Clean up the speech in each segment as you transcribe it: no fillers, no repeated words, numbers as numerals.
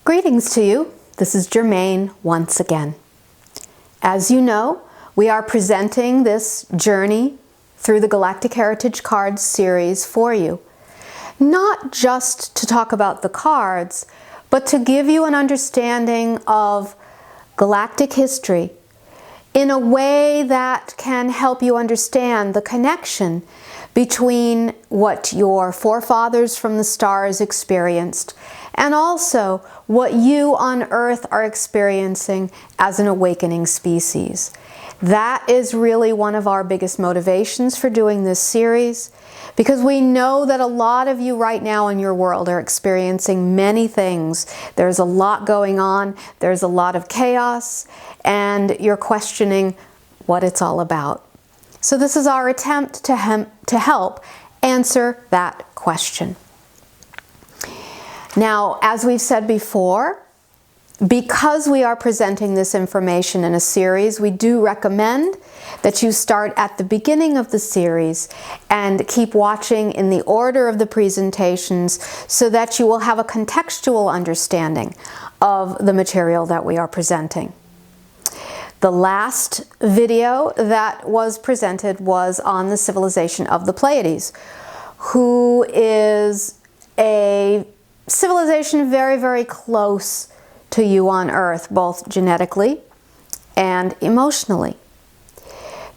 Greetings to you. This is Germane once again. As you know, we are presenting this journey through the Galactic Heritage Cards series for you. Not just to talk about the cards, but to give you an understanding of galactic history in a way that can help you understand the connection between what your forefathers from the stars experienced and also what you on Earth are experiencing as an awakening species. That is really one of our biggest motivations for doing this series, because we know that a lot of you right now in your world are experiencing many things. There's a lot going on, there's a lot of chaos, and you're questioning what it's all about. So this is our attempt to help answer that question. Now, as we've said before, because we are presenting this information in a series, we do recommend that you start at the beginning of the series and keep watching in the order of the presentations so that you will have a contextual understanding of the material that we are presenting. The last video that was presented was on the civilization of the Pleiades, who is a civilization very, very close to you on Earth, both genetically and emotionally.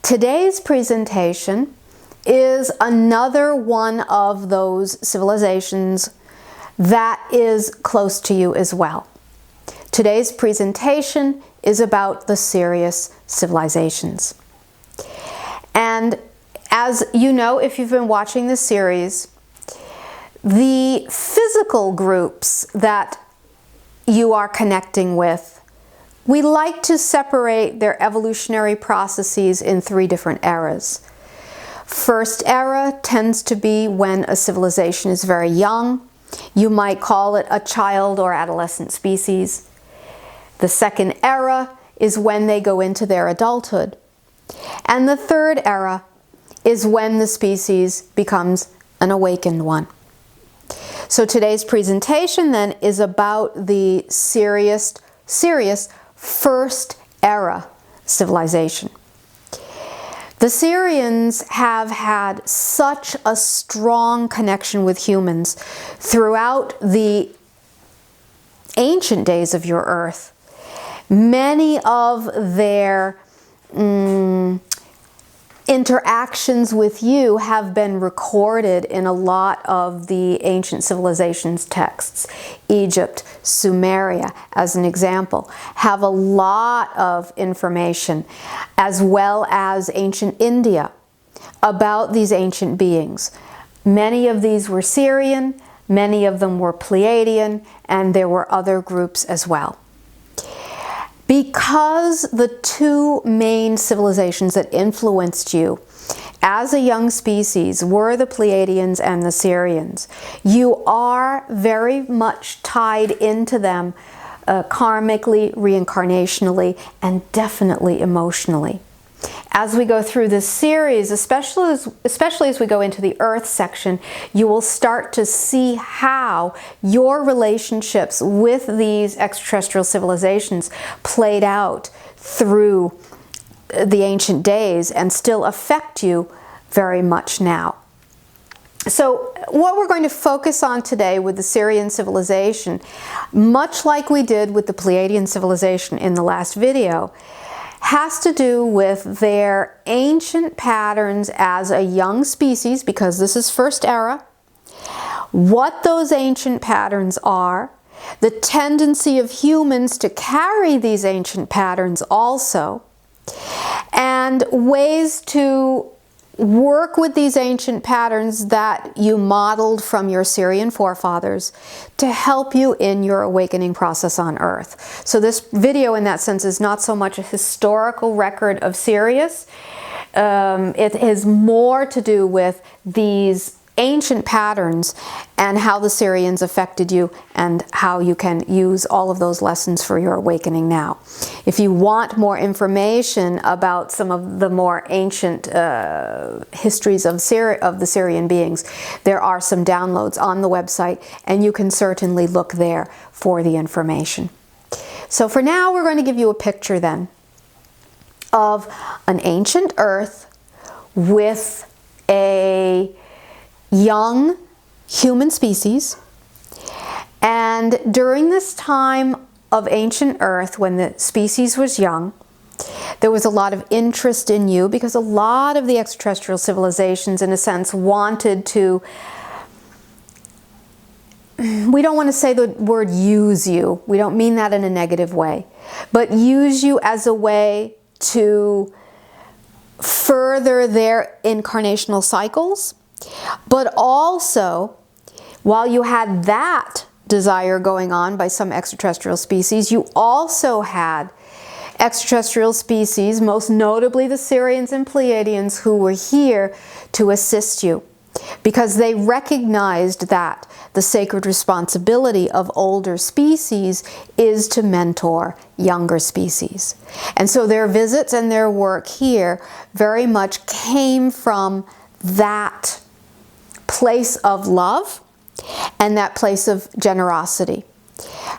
Today's presentation is another one of those civilizations that is close to you as well. Today's presentation is about the Sirius civilizations. And as you know, if you've been watching this series, the physical groups that you are connecting with, we like to separate their evolutionary processes in three different eras. First era tends to be when a civilization is very young. You might call it a child or adolescent species. The second era is when they go into their adulthood. And the third era is when the species becomes an awakened one. So today's presentation then is about the Sirius first era civilization. The Sirians have had such a strong connection with humans throughout the ancient days of your Earth. Many of their interactions with you have been recorded in a lot of the ancient civilizations texts. Egypt, Sumeria, as an example, have a lot of information, as well as ancient India, about these ancient beings. Many of these were Sirian, many of them were Pleiadian, and there were other groups as well. Because the two main civilizations that influenced you as a young species were the Pleiadians and the Sirians, you are very much tied into them karmically, reincarnationally, and definitely emotionally. As we go through this series, especially as we go into the Earth section, you will start to see how your relationships with these extraterrestrial civilizations played out through the ancient days and still affect you very much now. So what we're going to focus on today with the Sirian civilization, much like we did with the Pleiadian civilization in the last video, has to do with their ancient patterns as a young species, because this is first era, what those ancient patterns are, the tendency of humans to carry these ancient patterns also, and ways to work with these ancient patterns that you modeled from your Sirian forefathers to help you in your awakening process on Earth. So this video in that sense is not so much a historical record of Sirius. It has more to do with these ancient patterns and how the Sirians affected you and how you can use all of those lessons for your awakening now. If you want more information about some of the more ancient histories of the Sirian beings, there are some downloads on the website, and you can certainly look there for the information. So for now, we're going to give you a picture then of an ancient Earth with a young human species. And during this time of ancient Earth, when the species was young, there was a lot of interest in you because a lot of the extraterrestrial civilizations, in a sense, wanted to, we don't want to say the word use you, we don't mean that in a negative way, but use you as a way to further their incarnational cycles. But also, while you had that desire going on by some extraterrestrial species, you also had extraterrestrial species, most notably the Sirians and Pleiadians, who were here to assist you, because they recognized that the sacred responsibility of older species is to mentor younger species. And so their visits and their work here very much came from that place of love and that place of generosity.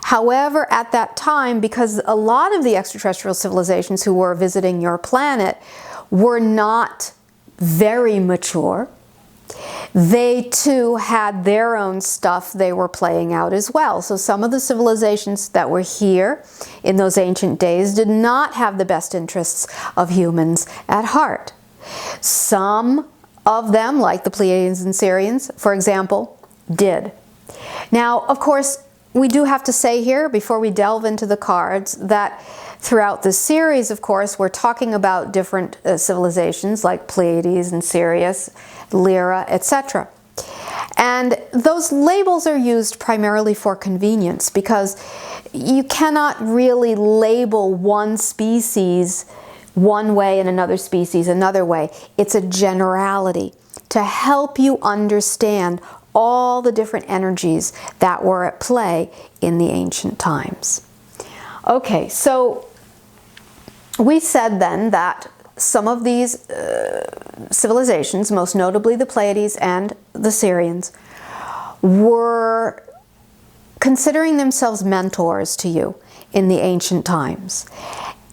However, at that time, because a lot of the extraterrestrial civilizations who were visiting your planet were not very mature, they too had their own stuff they were playing out as well. So some of the civilizations that were here in those ancient days did not have the best interests of humans at heart. Some of them, like the Pleiadians and Sirians, for example, did. Now, of course, we do have to say here, before we delve into the cards, that throughout this series, of course, we're talking about different civilizations like Pleiades and Sirius, Lyra, etc. And those labels are used primarily for convenience, because you cannot really label one species one way and another species another way. It's a generality to help you understand all the different energies that were at play in the ancient times. Okay, so we said then that some of these civilizations, most notably the Pleiades and the Sirians, were considering themselves mentors to you in the ancient times.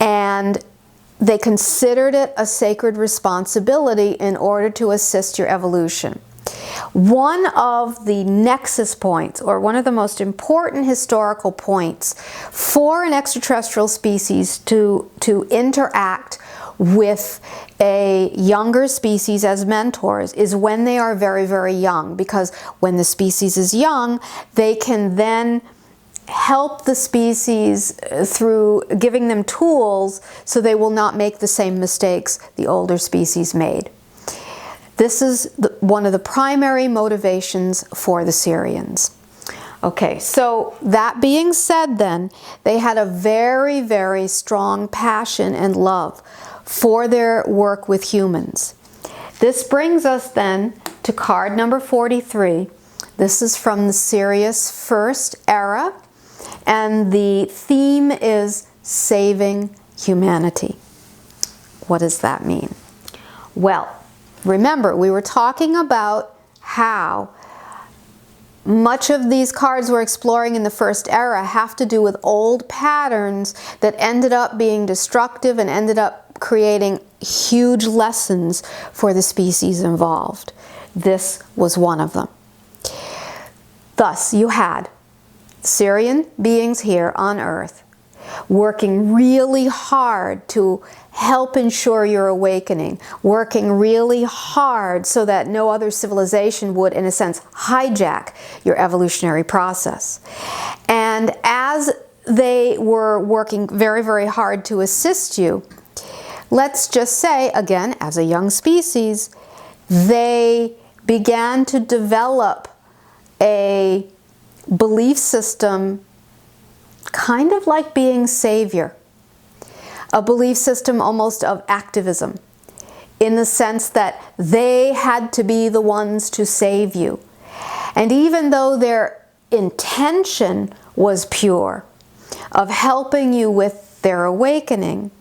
And they considered it a sacred responsibility in order to assist your evolution. One of the nexus points, or one of the most important historical points for an extraterrestrial species to interact with a younger species as mentors, is when they are very, very young. Because when the species is young, they can then help the species through giving them tools so they will not make the same mistakes the older species made. This is one of the primary motivations for the Sirians. Okay, so that being said then, they had a very, very strong passion and love for their work with humans. This brings us then to card number 43. This is from the Sirius first era, and the theme is saving humanity. What does that mean? Well, remember, we were talking about how much of these cards we're exploring in the first era have to do with old patterns that ended up being destructive and ended up creating huge lessons for the species involved. This was one of them. Thus, you had Sirian beings here on Earth working really hard to help ensure your awakening, working really hard so that no other civilization would, in a sense, hijack your evolutionary process. And as they were working very, very hard to assist you, let's just say, again, as a young species, they began to develop a belief system kind of like being savior, a belief system almost of activism, in the sense that they had to be the ones to save you. And even though their intention was pure, of helping you with their awakening,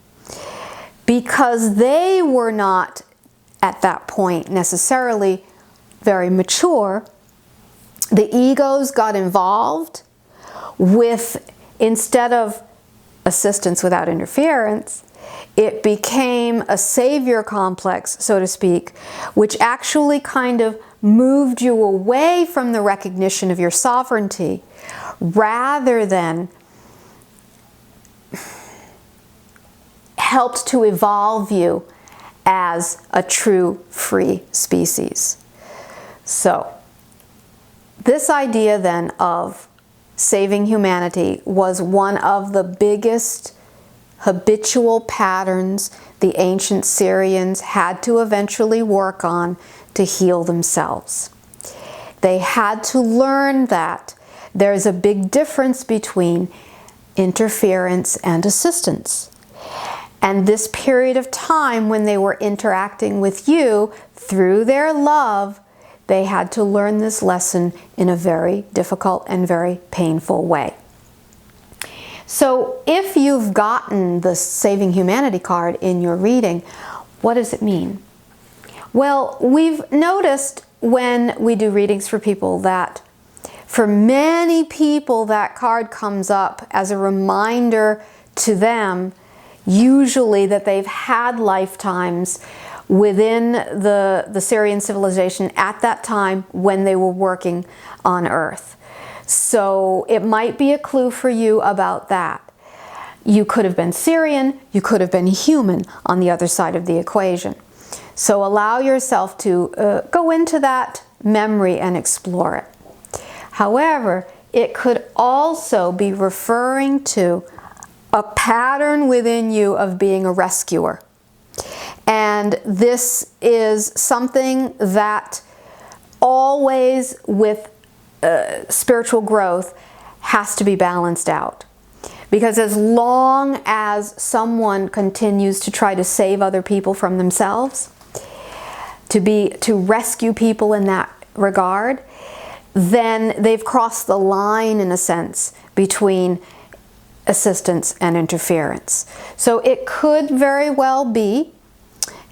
because they were not at that point necessarily very mature, the egos got involved with, instead of assistance without interference, it became a savior complex, so to speak, which actually kind of moved you away from the recognition of your sovereignty rather than helped to evolve you as a true free species. So, this idea then of saving humanity was one of the biggest habitual patterns the ancient Sirians had to eventually work on to heal themselves. They had to learn that there's a big difference between interference and assistance. And this period of time when they were interacting with you through their love, they had to learn this lesson in a very difficult and very painful way. So if you've gotten the Saving Humanity card in your reading, what does it mean? Well, we've noticed when we do readings for people that for many people that card comes up as a reminder to them, usually that they've had lifetimes within the Sirian civilization at that time when they were working on Earth. So it might be a clue for you about that. You could have been Sirian, you could have been human on the other side of the equation. So allow yourself to go into that memory and explore it. However, it could also be referring to a pattern within you of being a rescuer. And this is something that always with spiritual growth has to be balanced out. Because as long as someone continues to try to save other people from themselves, to rescue people in that regard, then they've crossed the line in a sense between assistance and interference. So it could very well be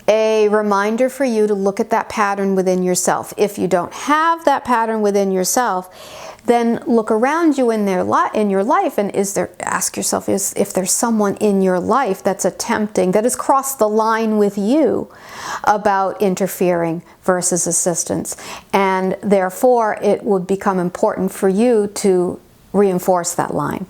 a reminder for you to look at that pattern within yourself. If you don't have that pattern within yourself, then look around you in your life and ask yourself if there's someone in your life that's attempting, that has crossed the line with you about interfering versus assistance. And therefore, it would become important for you to reinforce that line,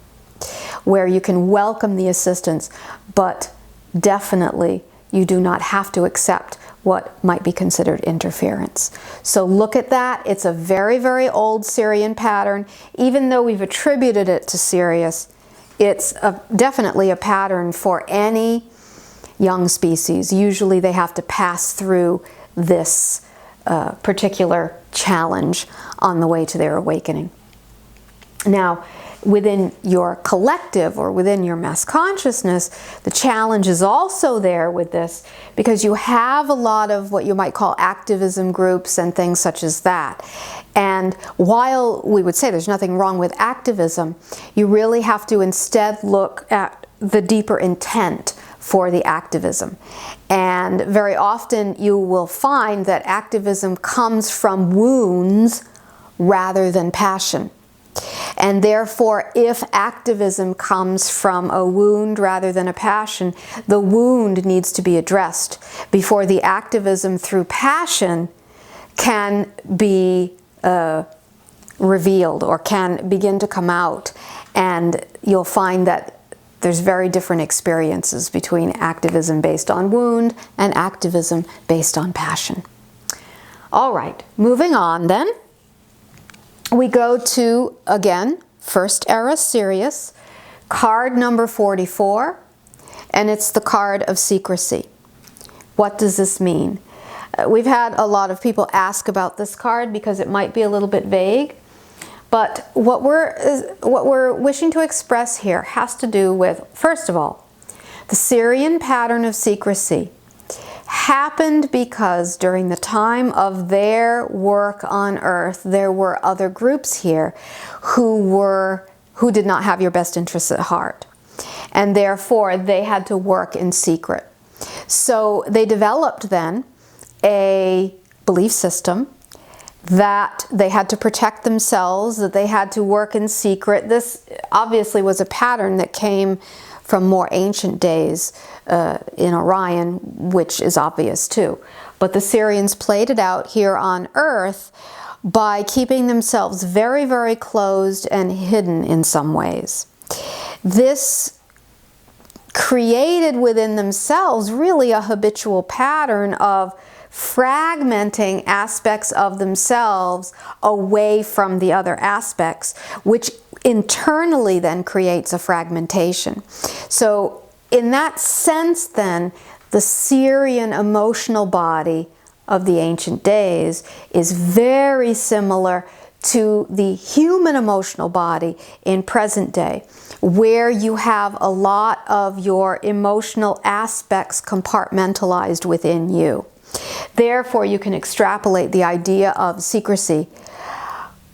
where you can welcome the assistance, but definitely you do not have to accept what might be considered interference. So look at that. It's a very, very old Sirian pattern. Even though we've attributed it to Sirius, it's definitely a pattern for any young species. Usually they have to pass through this particular challenge on the way to their awakening. Now, within your collective or within your mass consciousness, the challenge is also there with this because you have a lot of what you might call activism groups and things such as that. And while we would say there's nothing wrong with activism, you really have to instead look at the deeper intent for the activism. And very often you will find that activism comes from wounds rather than passion. And therefore, if activism comes from a wound rather than a passion, the wound needs to be addressed before the activism through passion can be revealed or can begin to come out. And you'll find that there's very different experiences between activism based on wound and activism based on passion. All right, moving on then. We go to, again, First Era Sirius, card number 44, and it's the card of Secrecy. What does this mean? We've had a lot of people ask about this card because it might be a little bit vague, but what we're wishing to express here has to do with, first of all, the Sirian pattern of secrecy happened because during the time of their work on Earth, there were other groups here who did not have your best interests at heart. And therefore, they had to work in secret. So they developed then a belief system that they had to protect themselves, that they had to work in secret. This obviously was a pattern that came from more ancient days in Orion, which is obvious too. But the Sirians played it out here on Earth by keeping themselves very, very closed and hidden in some ways. This created within themselves really a habitual pattern of fragmenting aspects of themselves away from the other aspects, which internally then creates a fragmentation. So in that sense then, the Sirian emotional body of the ancient days is very similar to the human emotional body in present day, where you have a lot of your emotional aspects compartmentalized within you. Therefore, you can extrapolate the idea of secrecy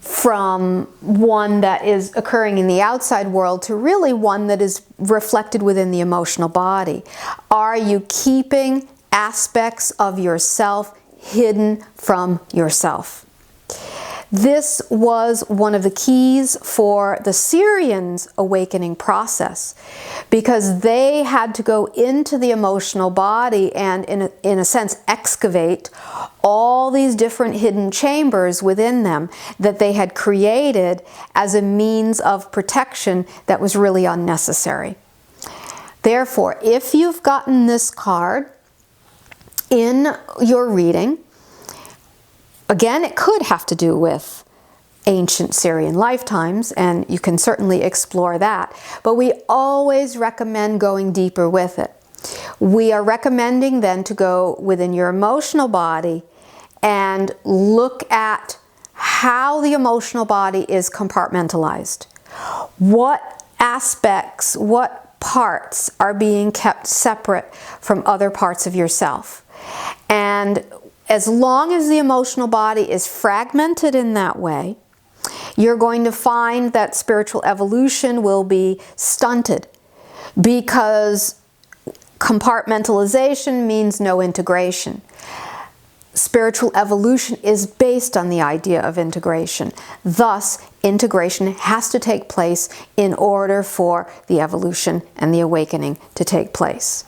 from one that is occurring in the outside world to really one that is reflected within the emotional body. Are you keeping aspects of yourself hidden from yourself? This was one of the keys for the Sirians' awakening process, because they had to go into the emotional body and, in a sense, excavate all these different hidden chambers within them that they had created as a means of protection that was really unnecessary. Therefore, if you've gotten this card in your reading, again, it could have to do with ancient Sirian lifetimes, and you can certainly explore that. But we always recommend going deeper with it. We are recommending then to go within your emotional body and look at how the emotional body is compartmentalized. What aspects, what parts are being kept separate from other parts of yourself. And as long as the emotional body is fragmented in that way, you're going to find that spiritual evolution will be stunted, because compartmentalization means no integration. Spiritual evolution is based on the idea of integration. Thus, integration has to take place in order for the evolution and the awakening to take place.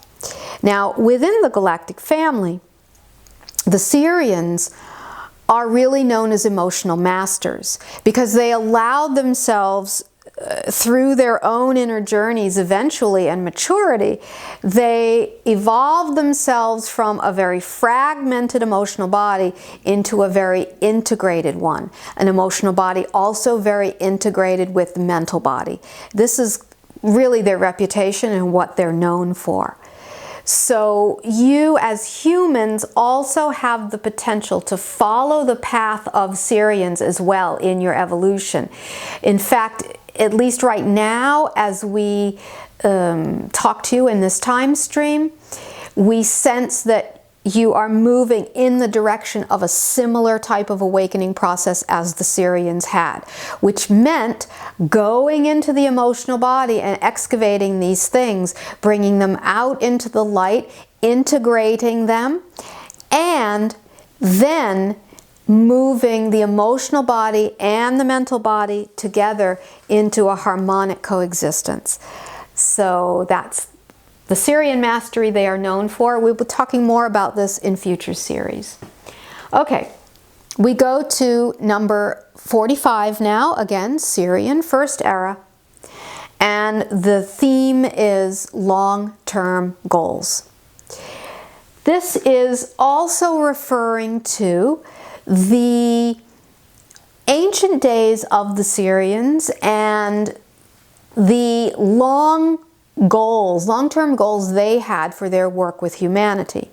Now, within the galactic family, the Sirians are really known as emotional masters, because they allowed themselves through their own inner journeys eventually and maturity, they evolved themselves from a very fragmented emotional body into a very integrated one. An emotional body also very integrated with the mental body. This is really their reputation and what they're known for. So you as humans also have the potential to follow the path of Sirians as well in your evolution. In fact, at least right now, as we talk to you in this time stream, we sense that you are moving in the direction of a similar type of awakening process as the Sirians had, which meant going into the emotional body and excavating these things, bringing them out into the light, integrating them, and then moving the emotional body and the mental body together into a harmonic coexistence. So that's the Sirian mastery they are known for. We'll be talking more about this in future series. Okay, we go to number 45 now, again, Sirian, First Era. And the theme is long-term goals. This is also referring to the ancient days of the Sirians and the long-term goals they had for their work with humanity.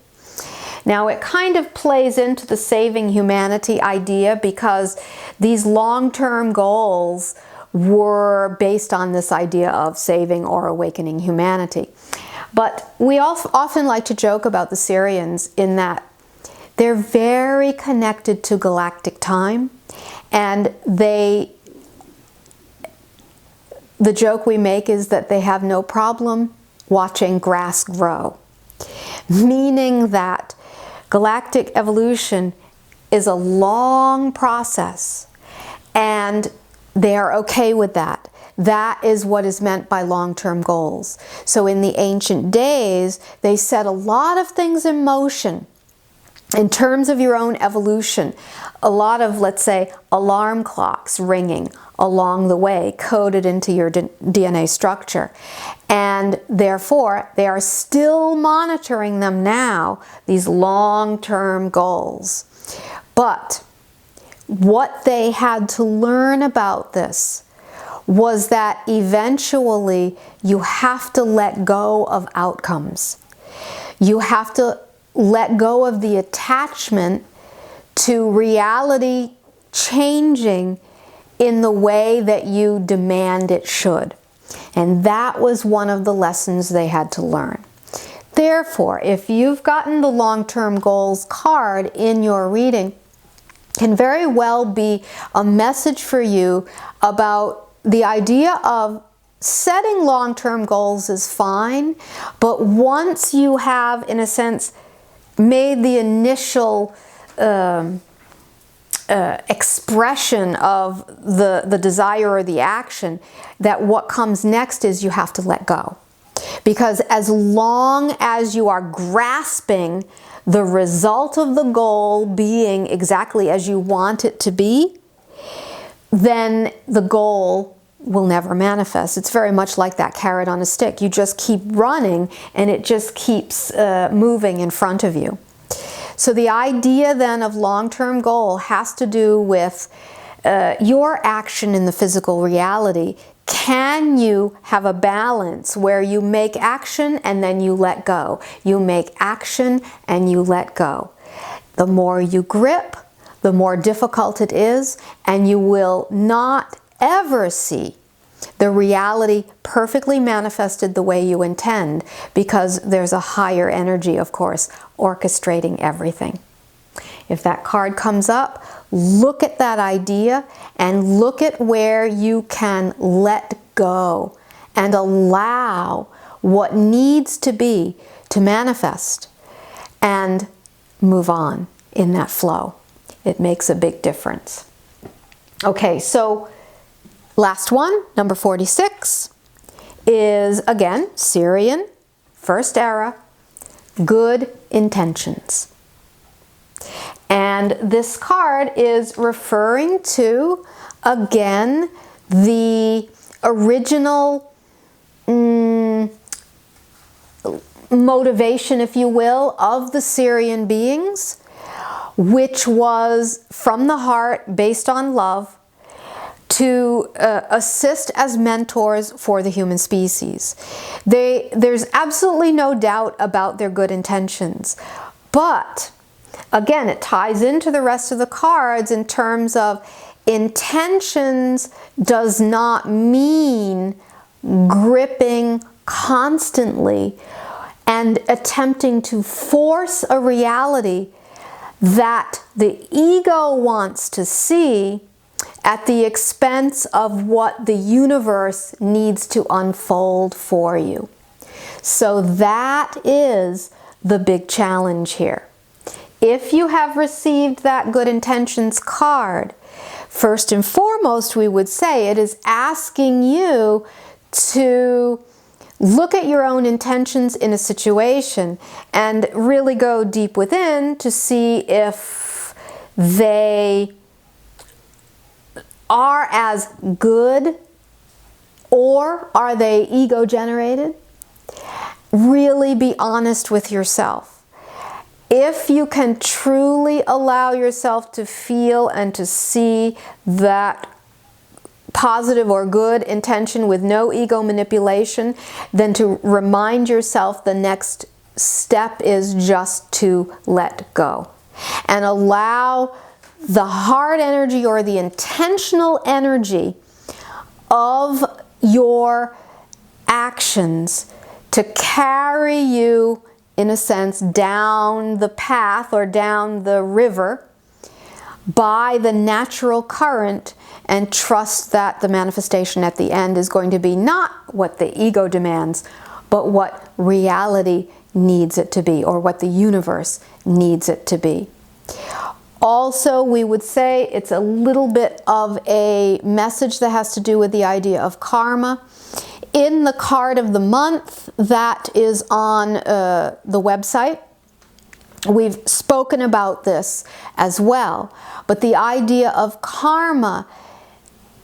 Now, it kind of plays into the saving humanity idea, because these long-term goals were based on this idea of saving or awakening humanity. But we often like to joke about the Sirians in that they're very connected to galactic time, and the joke we make is that they have no problem watching grass grow, meaning that galactic evolution is a long process, and they are okay with that. That is what is meant by long-term goals. So in the ancient days, they set a lot of things in motion in terms of your own evolution. A lot of, let's say, alarm clocks ringing along the way, coded into your DNA structure. And therefore, they are still monitoring them now, these long-term goals. But what they had to learn about this was that eventually you have to let go of outcomes. You have to let go of the attachment to reality changing in the way that you demand it should. And that was one of the lessons they had to learn. Therefore, if you've gotten the long-term goals card in your reading, can very well be a message for you about the idea of setting long-term goals is fine, but once you have, in a sense, made the initial expression of the desire or the action, that what comes next is you have to let go. Because as long as you are grasping the result of the goal being exactly as you want it to be, then the goal will never manifest. It's very much like that carrot on a stick. You just keep running and it just keeps moving in front of you. So the idea then of long-term goal has to do with your action in the physical reality. Can you have a balance where you make action and then you let go? You make action and you let go. The more you grip, the more difficult it is, and you will not ever see the reality perfectly manifested the way you intend, because there's a higher energy, of course, orchestrating everything. If that card comes up, look at that idea and look at where you can let go and allow what needs to be to manifest and move on in that flow. It makes a big difference. Okay, so last one, number 46, is again Sirian, first era, good intentions. And this card is referring to, again, the original motivation, if you will, of the Sirian beings, which was from the heart, based on love, to assist as mentors for the human species. There's absolutely no doubt about their good intentions. But, again, it ties into the rest of the cards in terms of intentions does not mean gripping constantly and attempting to force a reality that the ego wants to see at the expense of what the universe needs to unfold for you. So that is the big challenge here. If you have received that good intentions card, first and foremost, we would say it is asking you to look at your own intentions in a situation and really go deep within to see if they are as good or are they ego generated. Really be honest with yourself. If you can truly allow yourself to feel and to see that positive or good intention with no ego manipulation, then to remind yourself the next step is just to let go and allow the heart energy or the intentional energy of your actions to carry you, in a sense, down the path or down the river by the natural current, and trust that the manifestation at the end is going to be not what the ego demands, but what reality needs it to be, or what the universe needs it to be. Also, we would say it's a little bit of a message that has to do with the idea of karma. In the card of the month that is on the website, we've spoken about this as well. But the idea of karma,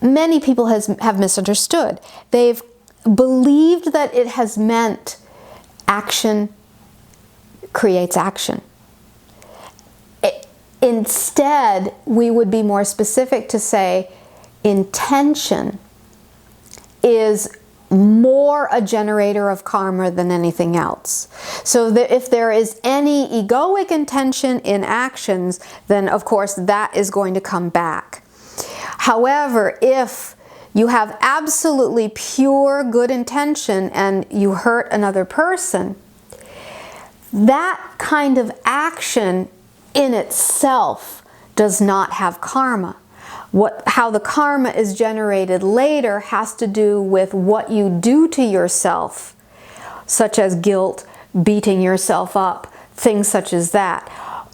many people have misunderstood. They've believed that it has meant action creates action. Instead, we would be more specific to say intention is more a generator of karma than anything else. So that if there is any egoic intention in actions, then of course that is going to come back. However, if you have absolutely pure good intention and you hurt another person, that kind of action in itself does not have karma. How the karma is generated later has to do with what you do to yourself, such as guilt, beating yourself up, things such as that.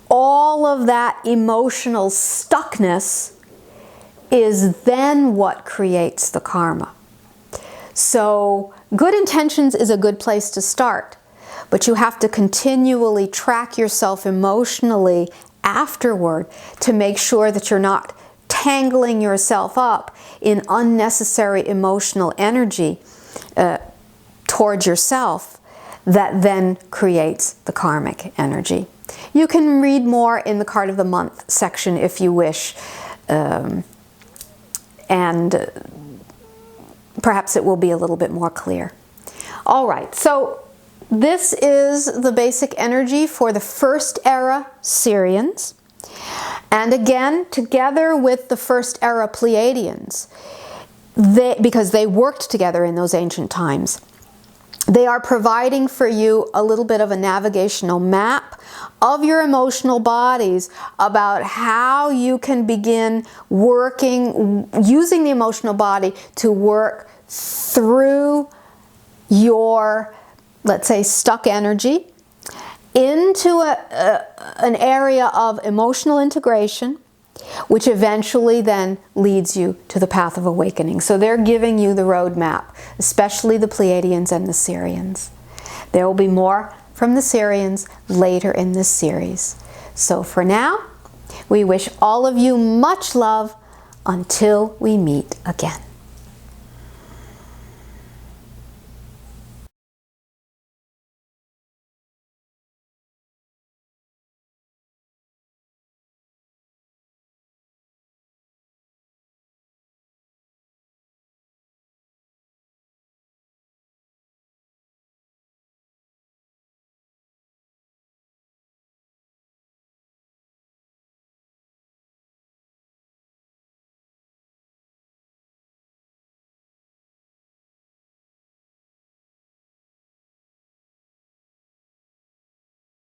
All of that emotional stuckness is then what creates the karma. So good intentions is a good place to start, but you have to continually track yourself emotionally afterward to make sure that you're not tangling yourself up in unnecessary emotional energy towards yourself that then creates the karmic energy. You can read more in the card of the month section if you wish, and perhaps it will be a little bit more clear. All right, so this is the basic energy for the first era Sirians. And again, together with the first era Pleiadians, because they worked together in those ancient times, they are providing for you a little bit of a navigational map of your emotional bodies about how you can begin working, using the emotional body to work through your, let's say, stuck energy into an area of emotional integration, which eventually then leads you to the path of awakening. So they're giving you the roadmap, especially the Pleiadians and the Sirians. There will be more from the Sirians later in this series. So for now, we wish all of you much love until we meet again.